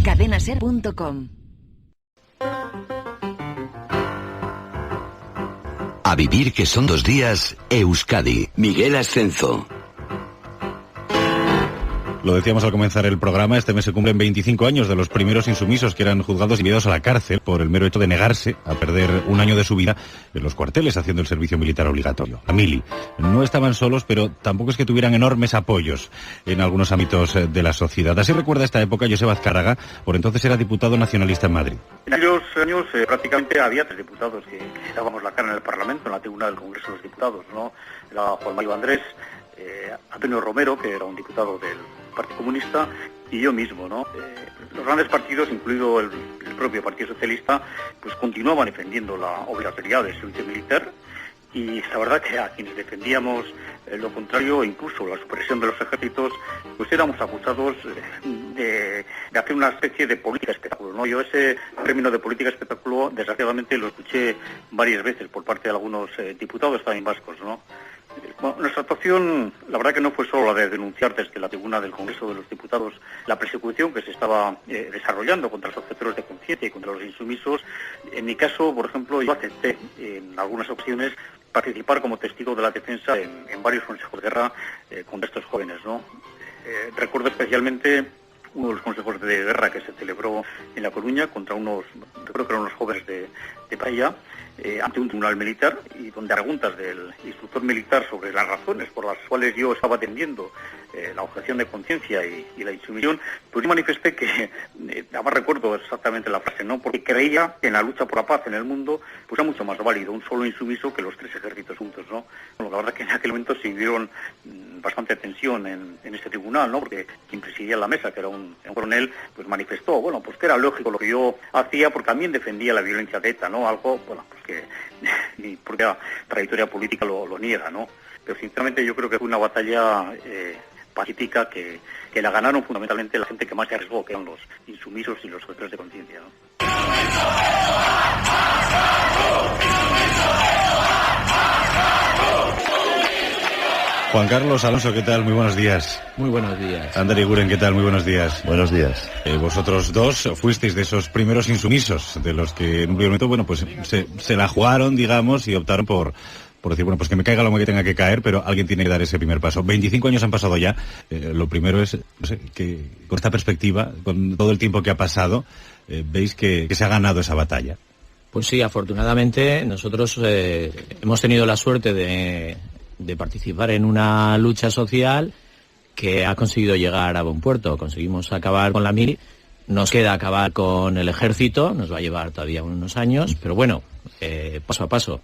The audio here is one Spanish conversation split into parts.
cadenaser.com. A vivir que son 2 días, Euskadi. Miguel Ascenso. Lo decíamos al comenzar el programa, este mes se cumplen 25 años de los primeros insumisos que eran juzgados y enviados a la cárcel por el mero hecho de negarse a perder un año de su vida en los cuarteles haciendo el servicio militar obligatorio. La mili. No estaban solos, pero tampoco es que tuvieran enormes apoyos en algunos ámbitos de la sociedad. Así recuerda esta época Joseba Azcárraga, por entonces era diputado nacionalista en Madrid. En aquellos años prácticamente había 3 diputados que dábamos la cara en el Parlamento, en la tribuna del Congreso de los Diputados, ¿no? Era Juan Mario Andrés, Antonio Romero, que era un diputado del Partido Comunista, y yo mismo, ¿no? Los grandes partidos, incluido el propio Partido Socialista, pues continuaban defendiendo la obligatoriedad del servicio militar, y la verdad que a quienes defendíamos lo contrario, incluso la supresión de los ejércitos, pues éramos acusados de hacer una especie de política espectáculo, ¿no? Yo ese término de política espectáculo, desgraciadamente, lo escuché varias veces por parte de algunos diputados también vascos, ¿no? Bueno, nuestra actuación, la verdad que no fue solo la de denunciar desde la tribuna del Congreso de los Diputados la persecución que se estaba desarrollando contra los objetores de conciencia y contra los insumisos. En mi caso, por ejemplo, yo acepté en algunas ocasiones participar como testigo de la defensa en varios consejos de guerra contra estos jóvenes, ¿no? Recuerdo especialmente uno de los consejos de guerra que se celebró en La Coruña contra unos, creo que eran unos jóvenes de Paella, ante un tribunal militar, y donde a preguntas del instructor militar sobre las razones por las cuales yo estaba atendiendo la objeción de conciencia y la insumisión, pues yo manifesté que, además recuerdo exactamente la frase, ¿no? Porque creía que en la lucha por la paz en el mundo, pues era mucho más válido un solo insumiso que los 3 ejércitos juntos, ¿no? Bueno, la verdad que en aquel momento se vivieron bastante tensión en este tribunal, ¿no? Porque quien presidía la mesa, que era un coronel, pues manifestó, bueno, pues que era lógico lo que yo hacía, porque también defendía la violencia de ETA, ¿no? Algo, bueno, pues que mi propia trayectoria política lo niega, ¿no? Pero sinceramente yo creo que fue una batalla pacífica que la ganaron fundamentalmente la gente que más se arriesgó, que eran los insumisos y los objetores de conciencia, ¿no? Juan Carlos Alonso, ¿qué tal? Muy buenos días. Muy buenos días. Ander Iguren, ¿qué tal? Muy buenos días. Buenos días. Vosotros dos fuisteis de esos primeros insumisos, de los que en un primer momento, bueno, pues se la jugaron, digamos, y optaron por decir, bueno, pues que me caiga lo que tenga que caer, pero alguien tiene que dar ese primer paso. 25 años han pasado ya. Lo primero es, no sé, que con esta perspectiva, con todo el tiempo que ha pasado, veis que se ha ganado esa batalla. Pues sí, afortunadamente nosotros hemos tenido la suerte de participar en una lucha social que ha conseguido llegar a buen puerto. Conseguimos acabar con la mili, nos queda acabar con el ejército, nos va a llevar todavía unos años, pero bueno, paso a paso.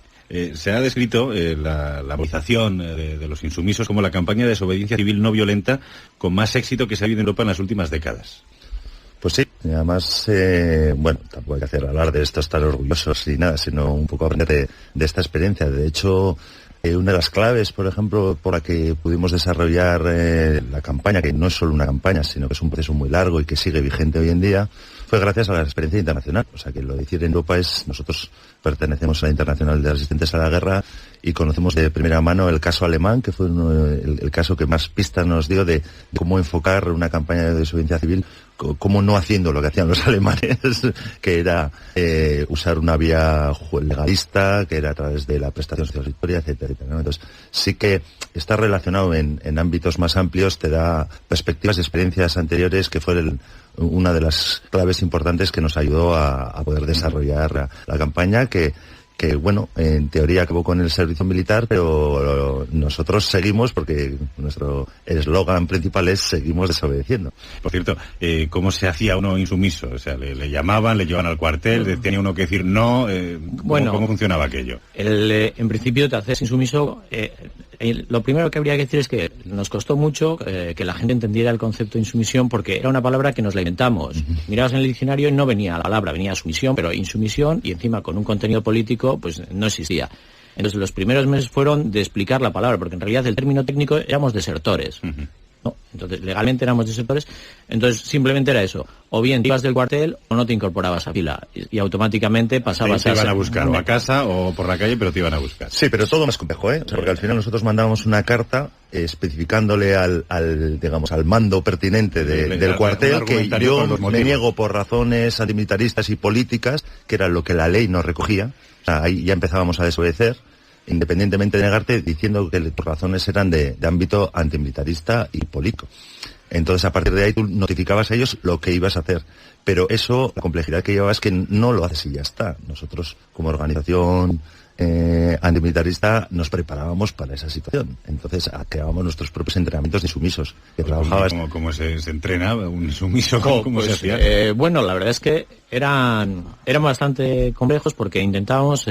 Se ha descrito la movilización de los insumisos como la campaña de desobediencia civil no violenta con más éxito que se ha vivido en Europa en las últimas décadas. Pues sí, y además, bueno, tampoco hay que hacer hablar de estos tan orgullosos y nada, sino un poco aprender de esta experiencia. De hecho, una de las claves, por ejemplo, por la que pudimos desarrollar la campaña, que no es solo una campaña, sino que es un proceso muy largo y que sigue vigente hoy en día, fue gracias a la experiencia internacional. O sea, que lo de decir en Europa es, nosotros pertenecemos a la Internacional de Resistentes a la Guerra y conocemos de primera mano el caso alemán, que fue el caso que más pistas nos dio de cómo enfocar una campaña de desobediencia civil, cómo no haciendo lo que hacían los alemanes, que era usar una vía legalista, que era a través de la prestación sociosanitaria, etcétera, etcétera, ¿no? Entonces, sí que está relacionado en ámbitos más amplios, te da perspectivas de experiencias anteriores, que fue una de las claves importantes que nos ayudó a poder desarrollar la campaña, que bueno, en teoría acabó con el servicio militar, pero nosotros seguimos, porque nuestro eslogan principal es seguimos desobedeciendo. Por cierto, ¿cómo se hacía uno insumiso? O sea, le llamaban, le llevaban al cuartel, tenía uno que decir no, ¿cómo funcionaba aquello? En principio te haces insumiso. Lo primero que habría que decir es que nos costó mucho que la gente entendiera el concepto de insumisión, porque era una palabra que nos la inventamos. Mirabas en el diccionario y no venía la palabra, venía sumisión, pero insumisión, y encima con un contenido político, pues no existía. Entonces los primeros meses fueron de explicar la palabra, porque en realidad el término técnico éramos desertores. ¿no? Entonces, legalmente éramos desertores, entonces simplemente era eso, o bien te ibas del cuartel o no te incorporabas a fila, y automáticamente pasabas te iban a buscar, o a casa o por la calle, pero te iban a buscar. Sí, pero todo más complejo, ¿eh? O sea, porque al final nosotros mandábamos una carta especificándole al mando pertinente del cuartel que yo me niego por razones antimilitaristas y políticas, que era lo que la ley nos recogía. O sea, ahí ya empezábamos a desobedecer, independientemente de negarte, diciendo que tus razones eran de ámbito antimilitarista y político. Entonces, a partir de ahí, tú notificabas a ellos lo que ibas a hacer. Pero eso, la complejidad que llevaba es que no lo haces y ya está. Nosotros, como organización antimilitarista, nos preparábamos para esa situación. Entonces, creábamos nuestros propios entrenamientos de sumisos. ¿Cómo se entrena un sumiso? ¿Cómo se hacía? Bueno, la verdad es que eran bastante complejos porque intentábamos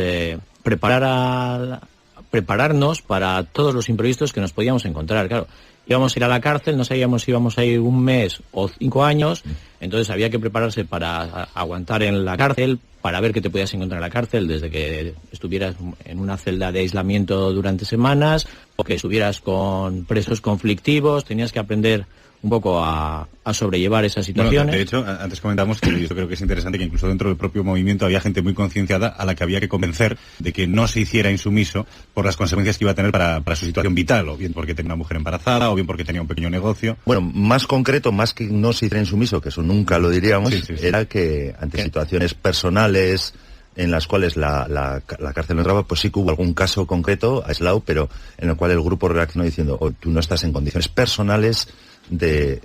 prepararnos para todos los imprevistos que nos podíamos encontrar. Claro, íbamos a ir a la cárcel, no sabíamos si íbamos a ir 1 mes o 5 años, entonces había que prepararse para aguantar en la cárcel, para ver qué te podías encontrar en la cárcel, desde que estuvieras en una celda de aislamiento durante semanas, o que estuvieras con presos conflictivos, tenías que aprender un poco a sobrellevar esas situaciones. Bueno, de hecho, antes comentamos que yo creo que es interesante que incluso dentro del propio movimiento había gente muy concienciada a la que había que convencer de que no se hiciera insumiso por las consecuencias que iba a tener para su situación vital, o bien porque tenía una mujer embarazada, o bien porque tenía un pequeño negocio. Bueno, más concreto, más que no se hiciera insumiso, que eso nunca lo diríamos, era que ante situaciones personales en las cuales la cárcel no entraba, pues sí que hubo algún caso concreto, aislado, pero en el cual el grupo reaccionó diciendo, tú no estás en condiciones personales de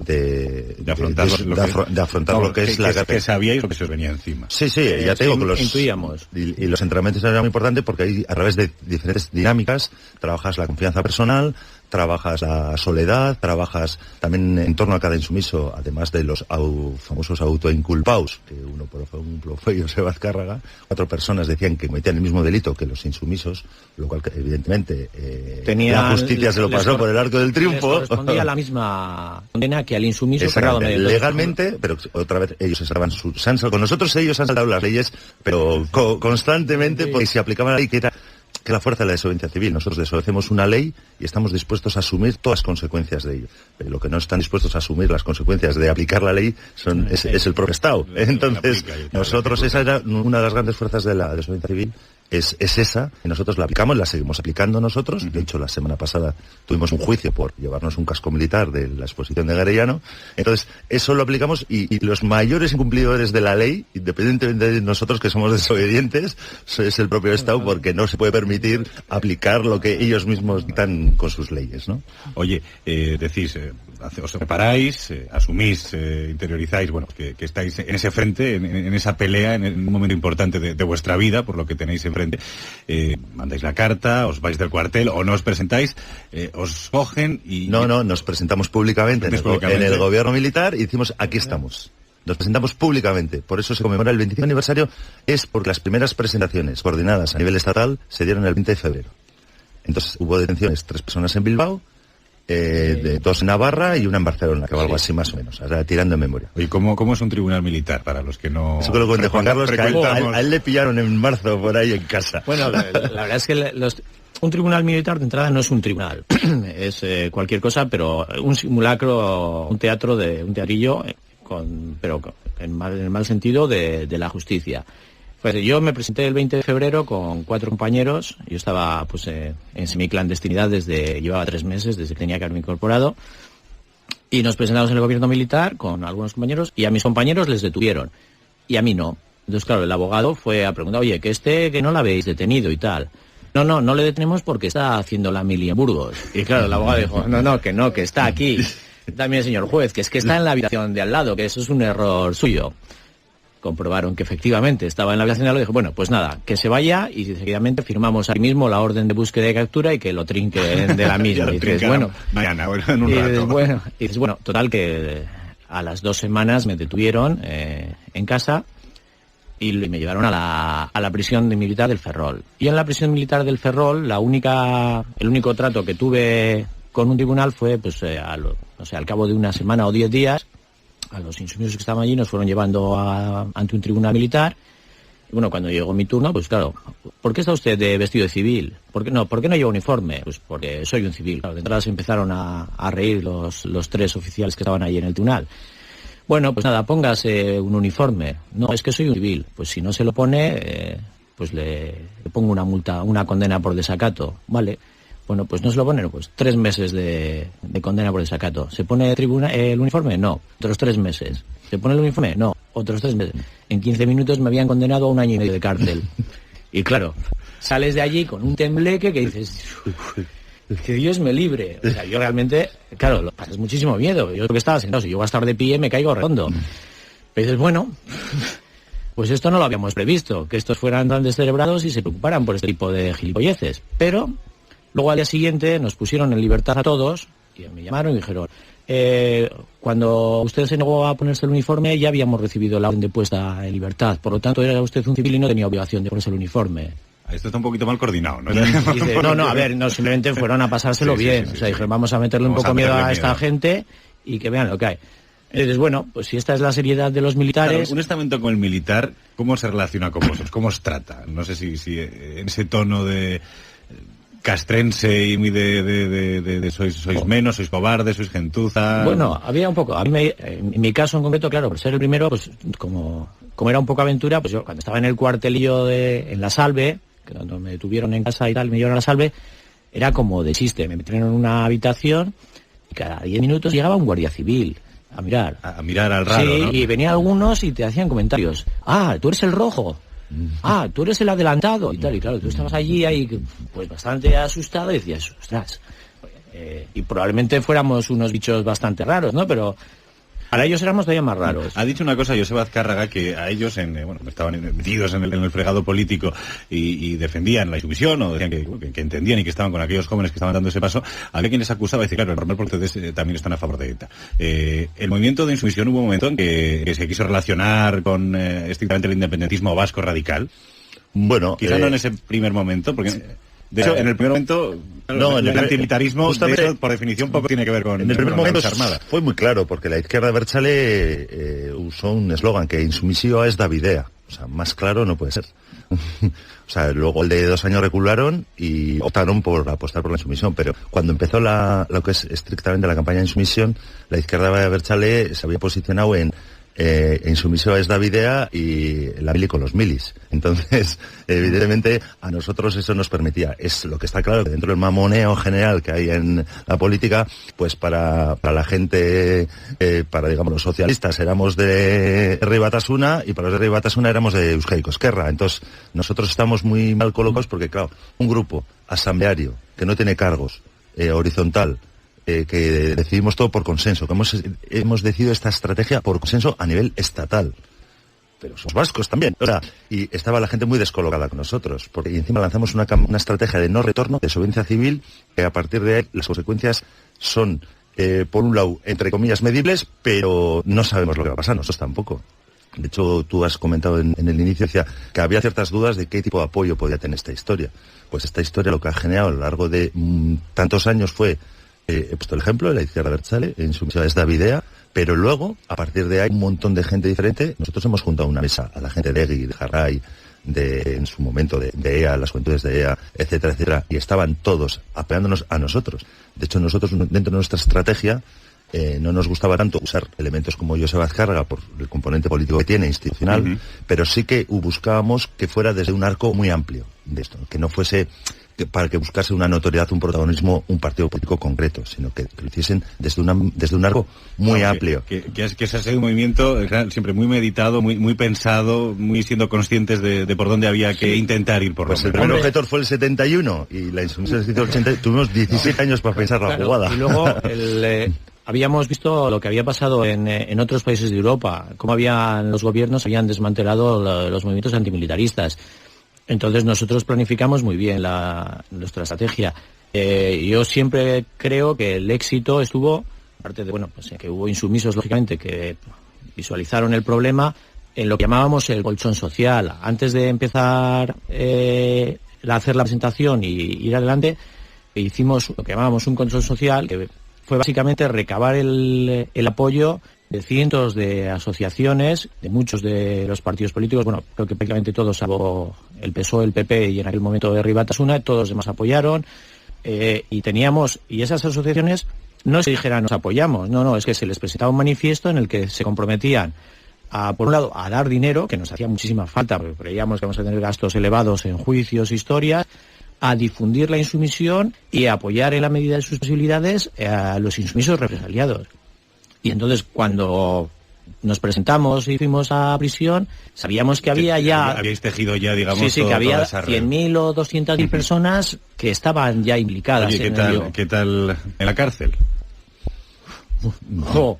afrontar lo que es la cárcel. Que sabíais lo que se os venía encima. Sí, ya te digo que los intuíamos. Y los entrenamientos eran muy importantes porque ahí, a través de diferentes dinámicas, trabajas la confianza personal, trabajas la soledad, trabajas también en torno a cada insumiso, además de los famosos autoinculpados, que uno por ejemplo fue Joseba Azcárraga. 4 personas decían que cometían el mismo delito que los insumisos, lo cual evidentemente la justicia se lo pasó por el arco del triunfo. Les correspondía la misma condena que al insumiso. Legalmente, pero otra vez ellos con nosotros ellos han saltado las leyes, pero constantemente, porque se aplicaba la ley que era la fuerza de la desobediencia civil. Nosotros desobedecemos una ley y estamos dispuestos a asumir todas las consecuencias de ello. Pero lo que no están dispuestos a asumir las consecuencias de aplicar la ley es el propio Estado. Entonces, nosotros, esa era una de las grandes fuerzas de la desobediencia civil, es esa, y nosotros la aplicamos, la seguimos aplicando nosotros. De hecho, la semana pasada tuvimos un juicio por llevarnos un casco militar de la exposición de Garellano. Entonces, eso lo aplicamos y los mayores incumplidores de la ley, independientemente de nosotros que somos desobedientes, es el propio Estado, porque no se puede permitir aplicar lo que ellos mismos dictan con sus leyes, ¿no? Oye, decís, os preparáis, asumís, interiorizáis, bueno, que estáis en ese frente, en esa pelea, en un momento importante de vuestra vida, por lo que tenéis enfrente. Mandáis la carta, os vais del cuartel o no os presentáis, os cogen y... No, nos presentamos públicamente en el gobierno militar y decimos, aquí estamos. Nos presentamos públicamente, por eso se conmemora el 25 aniversario, es porque las primeras presentaciones coordinadas a nivel estatal se dieron el 20 de febrero. Entonces hubo detenciones, 3 personas en Bilbao, 2 en Navarra y 1 en Barcelona, que o algo así más o menos, o sea, tirando en memoria. ¿Y cómo es un tribunal militar para los que no...? Eso que lo cuente Juan Carlos, que a él le pillaron en marzo por ahí en casa. Bueno, la verdad es que un tribunal militar de entrada no es un tribunal, es cualquier cosa, pero un simulacro, un teatrillo, pero en el mal sentido de la justicia. Pues yo me presenté el 20 de febrero con 4 compañeros. Yo estaba pues en semiclandestinidad llevaba 3 meses desde que tenía que haberme incorporado. Y nos presentamos en el gobierno militar con algunos compañeros y a mis compañeros les detuvieron y a mí no. Entonces, claro, el abogado fue a preguntar, oye, que no la habéis detenido y tal. No le detenemos porque está haciendo la mili en Burgos. Y claro, el abogado dijo, que está aquí. También, señor juez, que es que está en la habitación de al lado, que eso es un error suyo. Comprobaron que efectivamente estaba en la habitación de al lado y dijo, bueno, pues nada, que se vaya, y seguidamente firmamos ahí mismo la orden de búsqueda y captura y que lo trinquen de la misma. Y dices, mañana, en un rato. Y dices, bueno, total que a las 2 semanas me detuvieron en casa y me llevaron a la prisión militar del Ferrol. Y en la prisión militar del Ferrol, el único trato que tuve con un tribunal fue, pues, al cabo de 1 semana o 10 días, a los insumisos que estaban allí nos fueron llevando ante un tribunal militar Bueno, cuando llegó mi turno, pues claro, ¿por qué está usted de vestido de civil? ¿Por qué no lleva uniforme? Pues porque soy un civil. Claro, de entrada se empezaron a reír los 3 oficiales que estaban ahí en el tribunal. Bueno, pues nada, póngase un uniforme. No, es que soy un civil. Pues si no se lo pone, pues le pongo una multa, una condena por desacato. Vale. Bueno, pues no se lo ponen, pues 3 meses de condena por desacato. ¿Se pone el uniforme? No. Otros 3 meses. ¿Se pone el uniforme? No. Otros 3 meses. En 15 minutos me habían condenado a 1 año y medio de cárcel. Y claro, sales de allí con un tembleque que dices, que Dios me libre. O sea, yo realmente, claro, lo pasas muchísimo miedo. Yo creo que estaba sentado, si yo voy a estar de pie me caigo redondo. Pero dices, bueno, pues esto no lo habíamos previsto, que estos fueran tan descerebrados y se preocuparan por este tipo de gilipolleces. Pero luego al día siguiente nos pusieron en libertad a todos y me llamaron y dijeron, cuando usted se negó a ponerse el uniforme ya habíamos recibido la orden de puesta en libertad, por lo tanto era usted un civil y no tenía obligación de ponerse el uniforme. Esto está un poquito mal coordinado, ¿no? Dice, no, a ver, no, simplemente fueron a pasárselo bien. O sea, dijeron, vamos a meterle un poco miedo a esta gente y que vean lo que hay. Entonces, bueno, pues si esta es la seriedad de los militares... Claro, un estamento con el militar, ¿cómo se relaciona con vosotros? ¿Cómo os trata? No sé si en ese tono de castrense y muy de sois menos, sois cobardes, sois gentuza... Bueno, había un poco. A mí, en mi caso en concreto, claro, por ser el primero, pues como era un poco aventura, pues yo cuando estaba en el cuartelillo en La Salve, que cuando me detuvieron en casa y tal, me llevaron a La Salve, era como de chiste. Me metieron en una habitación y cada 10 minutos llegaba un guardia civil a mirar. A mirar al raro, sí, ¿no? Y venían algunos y te hacían comentarios. Ah, tú eres el rojo. Ah, tú eres el adelantado. Y tal, y claro, tú estabas allí ahí pues bastante asustado y decías, ostras. Y probablemente fuéramos unos bichos bastante raros, ¿no? Pero para ellos éramos todavía más raros. Ha dicho una cosa Joseba Azcárraga, que a ellos estaban metidos en el fregado político y defendían la insumisión, o decían que entendían y que estaban con aquellos jóvenes que estaban dando ese paso. Había quien les acusaba y dice, claro, normal porque ustedes también están a favor de ETA. El movimiento de insumisión hubo un momento en que se quiso relacionar con estrictamente el independentismo vasco radical. Bueno, quizá no en ese primer momento, porque... De hecho, en el primer momento, claro, el antimilitarismo, de eso, por definición, poco tiene que ver con... En el primer momento armada. Fue muy claro, porque la izquierda abertzale usó un eslogan, que insumisión es Davidea. O sea, más claro no puede ser. O sea, luego el de 2 años recularon y optaron por apostar por la insumisión, pero cuando empezó lo que es estrictamente la campaña de insumisión, la izquierda abertzale se había posicionado en insumisión es Davidea y la mili con los milis. Entonces, evidentemente, a nosotros eso nos permitía. Es lo que está claro, que dentro del mamoneo general que hay en la política, pues para la gente, para, digamos, los socialistas éramos de Herri Batasuna y para los de Herri Batasuna éramos de Euskadi Ezkerra. Entonces, nosotros estamos muy mal colocados porque, claro, un grupo asambleario que no tiene cargos, horizontal, que decidimos todo por consenso, que hemos decidido esta estrategia por consenso a nivel estatal. Pero somos vascos también. O sea, y estaba la gente muy descolocada con nosotros, porque encima lanzamos una estrategia de no retorno, de desobediencia civil, que a partir de ahí las consecuencias son, por un lado, entre comillas, medibles, pero no sabemos lo que va a pasar, nosotros tampoco. De hecho, tú has comentado en el inicio, decía que había ciertas dudas de qué tipo de apoyo podía tener esta historia. Pues esta historia lo que ha generado a lo largo de tantos años fue... he puesto el ejemplo de la izquierda abertzale, en su misión es Davidea, pero luego, a partir de ahí, un montón de gente diferente. Nosotros hemos juntado una mesa a la gente de EGI, de Jarray, en su momento de EA, las juventudes de EA, etcétera, etcétera, y estaban todos apoyándonos a nosotros. De hecho, nosotros, dentro de nuestra estrategia, no nos gustaba tanto usar elementos como Joseba Azcárraga por el componente político que tiene, institucional, pero sí que buscábamos que fuera desde un arco muy amplio de esto, que no fuese... para que buscase una notoriedad, un protagonismo, un partido político concreto, sino que lo hiciesen desde un arco muy amplio. Que ese ha sido un movimiento siempre muy meditado, muy pensado, muy siendo conscientes de por dónde había que intentar ir por pues el primer objetor fue el 71 y la insumisión del 80, tuvimos 17 años para pensar la jugada. Y luego habíamos visto lo que había pasado en otros países de Europa, cómo los gobiernos habían desmantelado los movimientos antimilitaristas. Entonces nosotros planificamos muy bien nuestra estrategia. Yo siempre creo que el éxito estuvo, aparte de, pues que hubo insumisos, lógicamente, que visualizaron el problema, en lo que llamábamos el colchón social. Antes de empezar a hacer la presentación y ir adelante, hicimos lo que llamábamos un colchón social, que fue básicamente recabar el apoyo de cientos de asociaciones, de muchos de los partidos políticos, bueno, creo que prácticamente todos, salvo el PSOE, el PP y en aquel momento de Ribatasuna, todos los demás apoyaron, y esas asociaciones no se dijeran nos apoyamos, no, es que se les presentaba un manifiesto en el que se comprometían por un lado, a dar dinero, que nos hacía muchísima falta, porque creíamos que vamos a tener gastos elevados en juicios, historias, a difundir la insumisión y a apoyar en la medida de sus posibilidades a los insumisos represaliados. Y entonces, cuando nos presentamos y fuimos a prisión, sabíamos que había ya... Habíais tejido ya, digamos, Sí, que había 100.000 o 200.000 personas que estaban ya implicadas. Oye, ¿qué tal en la cárcel? Oh.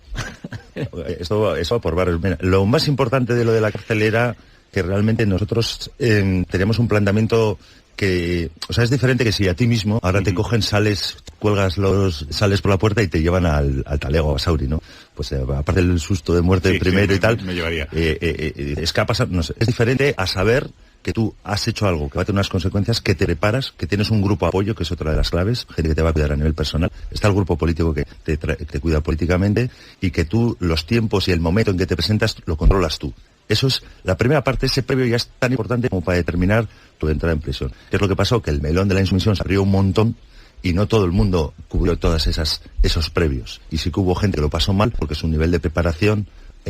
Eso por varios. Mira, lo más importante de lo de la cárcel era que realmente nosotros teníamos un planteamiento que, o sea, es diferente que si a ti mismo ahora te cogen, sales por la puerta y te llevan al talego, a Basauri, ¿no? Pues aparte del susto de muerte primero y tal, me llevaría. Escapas, no sé, es diferente a saber que tú has hecho algo que va a tener unas consecuencias, que te preparas, que tienes un grupo de apoyo, que es otra de las claves, gente que te va a cuidar a nivel personal. Está el grupo político que te cuida políticamente y que tú los tiempos y el momento en que te presentas lo controlas tú. Eso es la primera parte, ese previo ya es tan importante como para determinar tu entrada en prisión. ¿Qué es lo que pasó? Que el melón de la insumisión se abrió un montón y no todo el mundo cubrió todas esos previos. Y sí que hubo gente que lo pasó mal porque su nivel de preparación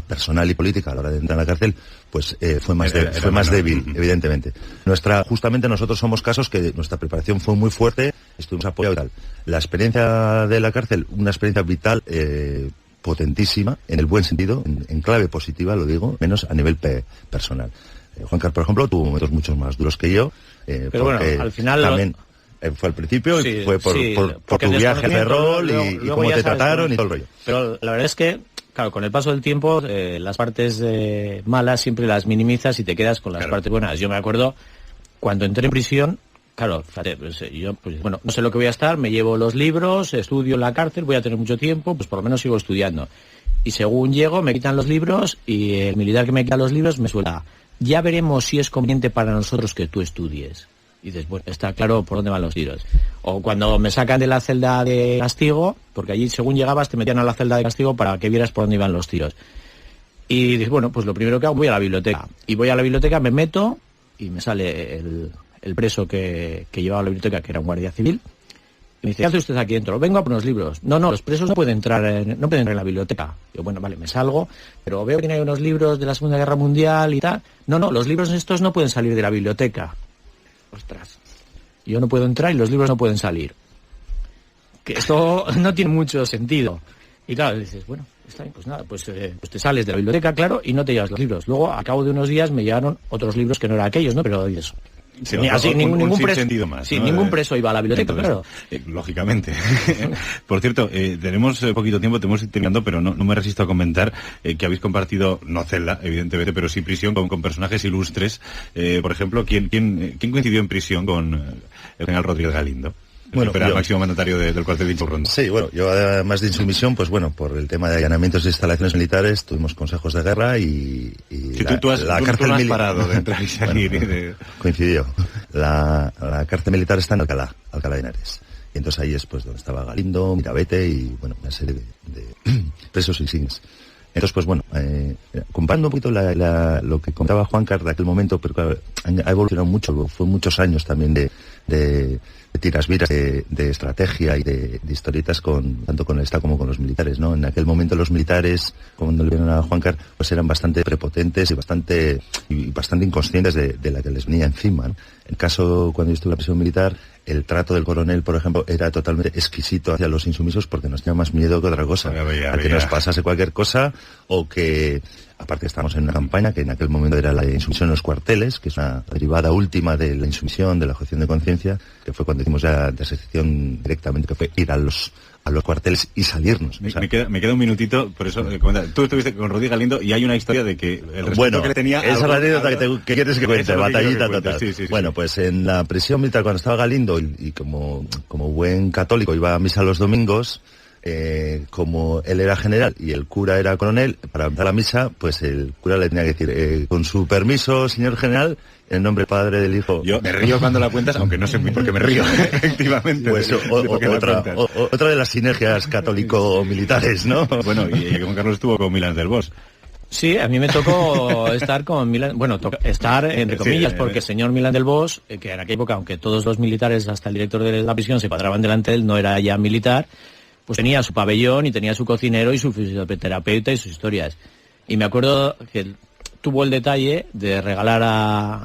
personal y política a la hora de entrar en la cárcel pues fue más débil, evidentemente. Justamente nosotros somos casos que nuestra preparación fue muy fuerte, estuvimos apoyados y tal. La experiencia de la cárcel, una experiencia vital, potentísima, en el buen sentido, en clave positiva, lo digo, menos a nivel personal. Juan Carlos, por ejemplo, tuvo momentos mucho más duros que yo, pero bueno, al final también fue al principio, y fue por tu viaje de rol y cómo te trataron y todo el rollo. Pero la verdad es que, claro, con el paso del tiempo, las partes malas siempre las minimizas y te quedas con las partes buenas. Yo me acuerdo, cuando entré en prisión, claro, yo, no sé lo que voy a estar, me llevo los libros, estudio en la cárcel, voy a tener mucho tiempo, pues por lo menos sigo estudiando. Y según llego, me quitan los libros y el militar que me quita los libros me suelta: ya veremos si es conveniente para nosotros que tú estudies. Y dices, bueno, está claro por dónde van los tiros. O cuando me sacan de la celda de castigo, porque allí según llegabas te metían a la celda de castigo para que vieras por dónde iban los tiros. Y dices, bueno, pues lo primero que hago, voy a la biblioteca. Y voy a la biblioteca, me meto y me sale el preso que llevaba a la biblioteca, que era un guardia civil. Y me dice, ¿qué hace usted aquí dentro? Vengo a por unos libros. No, los presos no pueden entrar en la biblioteca. Yo, bueno, vale, me salgo, pero veo que tiene unos libros de la Segunda Guerra Mundial y tal. No, los libros estos no pueden salir de la biblioteca. Ostras, yo no puedo entrar y los libros no pueden salir. Que esto no tiene mucho sentido. Y claro, dices, bueno, está bien, pues nada, pues te sales de la biblioteca, claro, y no te llevas los libros. Luego, a cabo de unos días, me llegaron otros libros que no eran aquellos, ¿no? Pero eso. Sí, así, ningún preso más, sí, ¿no? Ningún preso iba a la biblioteca, entonces, claro. Lógicamente. Por cierto, tenemos poquito tiempo, tenemos que ir terminando, pero no me resisto a comentar que habéis compartido, no celda, evidentemente, pero sí prisión con personajes ilustres. Por ejemplo, ¿quién coincidió en prisión con el general Rodríguez Galindo? Bueno, era el máximo mandatario del cuartel de Inchurrón. Sí, bueno, yo además de insumisión, pues bueno, por el tema de allanamientos de instalaciones militares, tuvimos consejos de guerra y tú has parado de entrar y salir. Bueno, coincidió. La cárcel militar está en Alcalá de Henares. Y entonces ahí es pues donde estaba Galindo, Mirabete y bueno, una serie de presos insignes. Entonces, pues bueno, comparando un poquito lo que contaba Juan Carlos de aquel momento, pero claro, ha evolucionado mucho, fue muchos años también de tiras viras de estrategia y de historietas tanto con el Estado como con los militares, ¿no? En aquel momento los militares, cuando le vieron a Juan Carlos, pues eran bastante prepotentes y bastante inconscientes de la que les venía encima, ¿no? En caso, cuando yo estuve en la prisión militar, el trato del coronel, por ejemplo, era totalmente exquisito hacia los insumisos porque nos tenía más miedo que otra cosa. A que nos pasase cualquier cosa o que, aparte estamos en una campaña que en aquel momento era la insumisión en los cuarteles, que es una derivada última de la insumisión, de la objeción de conciencia, que fue cuando hicimos ya de sección directamente, que fue ir a los cuarteles y salirnos. O sea, me queda un minutito, por eso tú estuviste con Rodríguez Galindo y hay una historia de que el respeto que le tenía... Esa es la anécdota que quieres que cuente, batallita total. Sí. Bueno, pues en la prisión militar cuando estaba Galindo y como buen católico iba a misa los domingos, como él era general y el cura era coronel, para empezar la misa, pues el cura le tenía que decir, con su permiso, señor general, en nombre del Padre, del Hijo. Yo me río cuando la cuentas, aunque no sé por qué me río, efectivamente. Pues otra de las sinergias católico-militares, ¿no? Bueno, y Juan Carlos estuvo con Milán del Bosch. Sí, a mí me tocó estar con Milán, estar entre comillas, porque el señor Milán del Bosch, que en aquella época, aunque todos los militares, hasta el director de la prisión, se cuadraban delante de él, no era ya militar, pues tenía su pabellón y tenía su cocinero y su fisioterapeuta y sus historias. Y me acuerdo que tuvo el detalle de regalar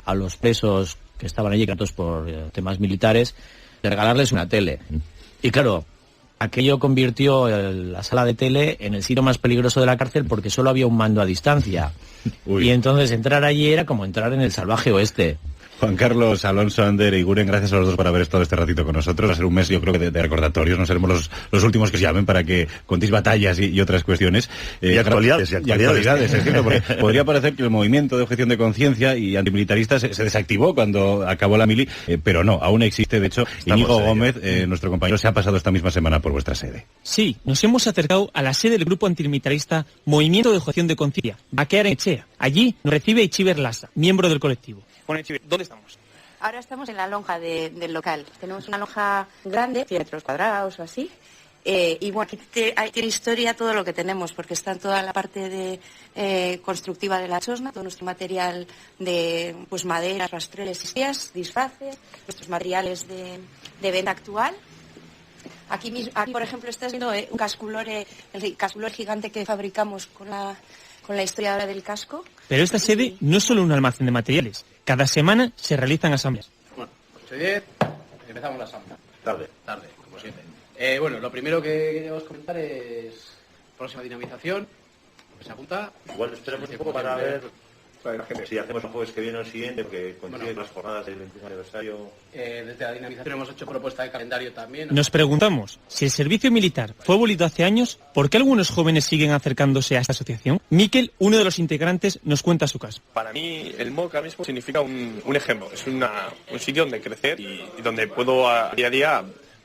a los presos que estaban allí, tratos por temas militares, de regalarles una tele. Y claro, aquello convirtió la sala de tele en el sitio más peligroso de la cárcel porque solo había un mando a distancia. Uy. Y entonces entrar allí era como entrar en el salvaje oeste. Juan Carlos, Alonso, Ander y Guren, gracias a los dos por haber estado este ratito con nosotros. Va a ser un mes, yo creo que de recordatorios. No seremos los últimos que os llamen para que contéis batallas y otras cuestiones. Y actualidades, es cierto, porque podría parecer que el movimiento de objeción de conciencia y antimilitarista se desactivó cuando acabó la mili, pero no, aún existe. De hecho, Íñigo Gómez, nuestro compañero, se ha pasado esta misma semana por vuestra sede. Sí, nos hemos acercado a la sede del grupo antimilitarista Movimiento de Objeción de Conciencia, Baquear en Echea. Allí nos recibe Itziber Lasa, miembro del colectivo. Bueno, Itziber, ¿dónde estamos? Ahora estamos en la lonja del local. Tenemos una lonja grande, 100 metros cuadrados o así. Y bueno, aquí tiene historia todo lo que tenemos, porque está toda la parte de constructiva de la chosna, todo nuestro material de pues maderas, rastreles y sillas, disfraces, nuestros materiales de venta actual. Aquí, por ejemplo, está viendo un casculore, el casculore gigante que fabricamos con la historia del casco. Pero esta sede no es solo un almacén de materiales. Cada semana se realizan asambleas. Bueno, 8:10, empezamos la asamblea. Tarde, como siempre. Bueno, lo primero que queríamos comentar es próxima dinamización. Se apunta. Igual esperamos un poco para ver si hacemos el jueves que viene o el siguiente, porque coincide las jornadas del 21 aniversario. Desde la dinamización hemos hecho propuesta de calendario también. Nos preguntamos, si el servicio militar fue abolido hace años, ¿por qué algunos jóvenes siguen acercándose a esta asociación? Miquel, uno de los integrantes, nos cuenta su caso. Para mí, el MOC ahora mismo significa un ejemplo. Es un sitio donde crecer y donde puedo día a día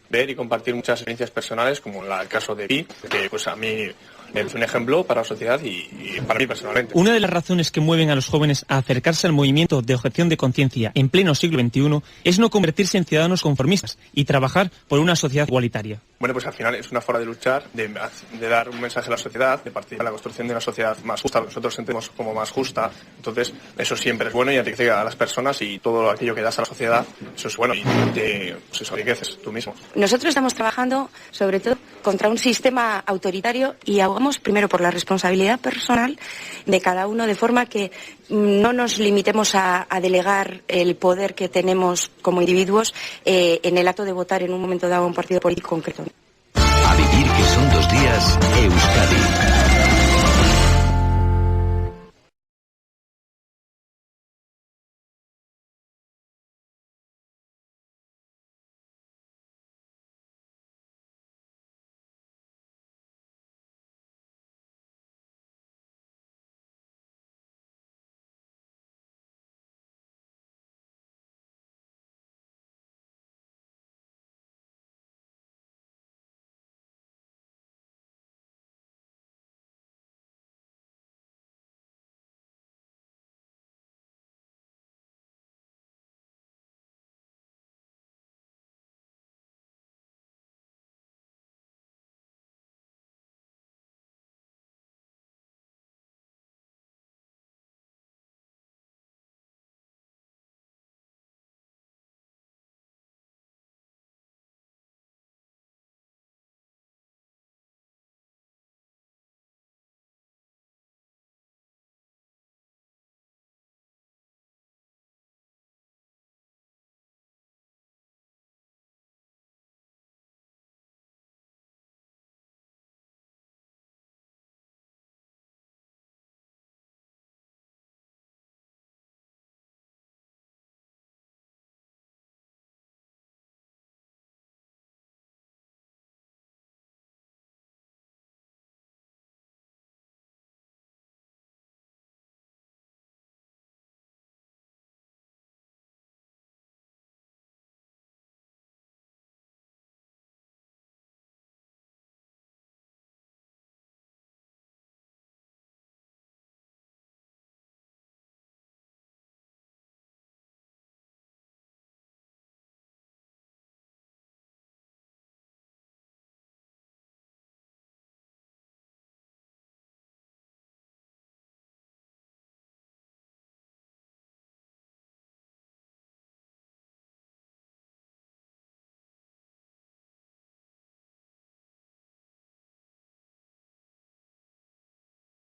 ver y compartir muchas experiencias personales, como el caso de Pi, que pues a mí es un ejemplo para la sociedad y para mí personalmente. Una de las razones que mueven a los jóvenes a acercarse al movimiento de objeción de conciencia en pleno siglo XXI es no convertirse en ciudadanos conformistas y trabajar por una sociedad igualitaria. Bueno, pues al final es una forma de luchar, de dar un mensaje a la sociedad, de participar en la construcción de una sociedad más justa, nosotros sentimos como más justa, entonces eso siempre es bueno y enriquece a las personas y todo aquello que das a la sociedad, eso es bueno y te enriqueces tú mismo. Nosotros estamos trabajando sobre todo contra un sistema autoritario y abogamos primero por la responsabilidad personal de cada uno, de forma que no nos limitemos a delegar el poder que tenemos como individuos en el acto de votar en un momento dado a un partido político concreto. A vivir que son 2 días, Euskadi.